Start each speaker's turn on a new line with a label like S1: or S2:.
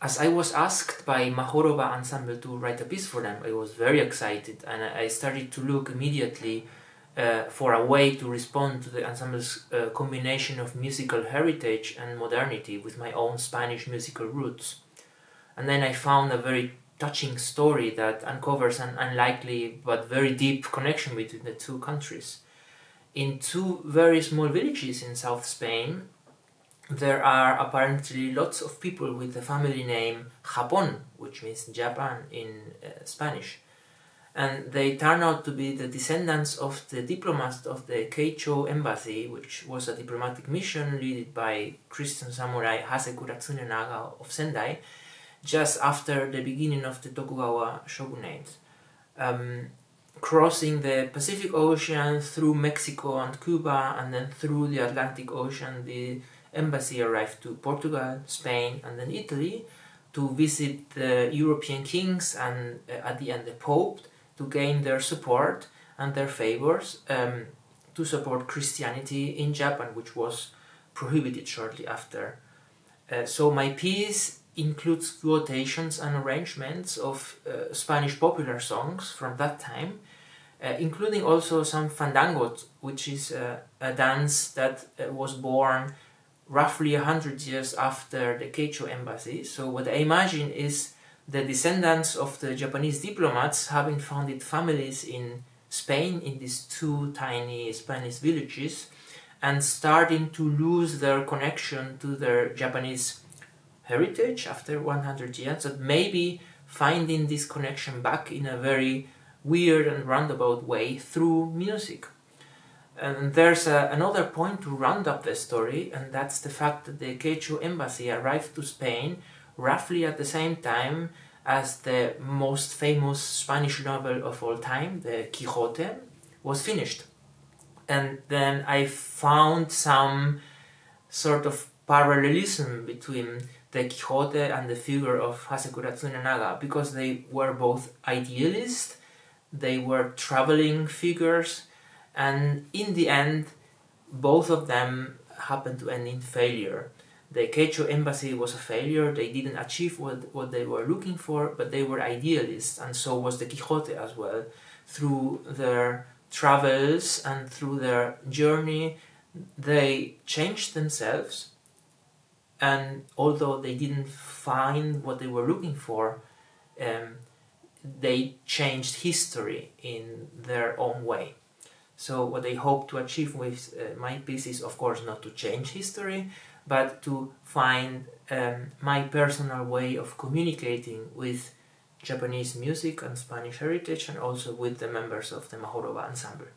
S1: as I was asked by MAHOROBA Ensemble to write a piece for them, I was very excited, and I started to look immediately for a way to respond to the ensemble's combination of musical heritage and modernity with my own Spanish musical roots. And then I found a very touching story that uncovers an unlikely but very deep connection between the two countries. In two very small villages in South Spain, there are apparently lots of people with the family name Japón, which means Japan in Spanish. And they turn out to be the descendants of the diplomats of the Keicho embassy, which was a diplomatic mission led by Christian samurai Hasekura Tsunenaga of Sendai, just after the beginning of the Tokugawa shogunate. Crossing the Pacific Ocean through Mexico and Cuba, and then through the Atlantic Ocean, the embassy arrived to Portugal, Spain, and then Italy to visit the European kings and at the end the Pope, to gain their support and their favors to support Christianity in Japan, which was prohibited shortly after. So my piece includes quotations and arrangements of Spanish popular songs from that time, including also some fandango, which is a dance that was born roughly 100 years after the Keicho embassy. So what I imagine is the descendants of the Japanese diplomats having founded families in Spain, in these two tiny Spanish villages, and starting to lose their connection to their Japanese heritage after 100 years, but maybe finding this connection back in a very weird and roundabout way through music. And there's another point to round up the story, and that's the fact that the Keicho embassy arrived to Spain roughly at the same time as the most famous Spanish novel of all time, the Quixote, was finished. And then I found some sort of parallelism between the Quixote and the figure of Hasekura Tsunenaga, because they were both idealists, they were traveling figures, and in the end, both of them happened to end in failure. The Keicho embassy was a failure. They didn't achieve what they were looking for, but they were idealists, and so was the Quixote as well. Through their travels and through their journey, they changed themselves, and although they didn't find what they were looking for, they changed history in their own way. So what I hope to achieve with my piece is, of course, not to change history, but to find my personal way of communicating with Japanese music and Spanish heritage, and also with the members of the MAHOROBA ensemble.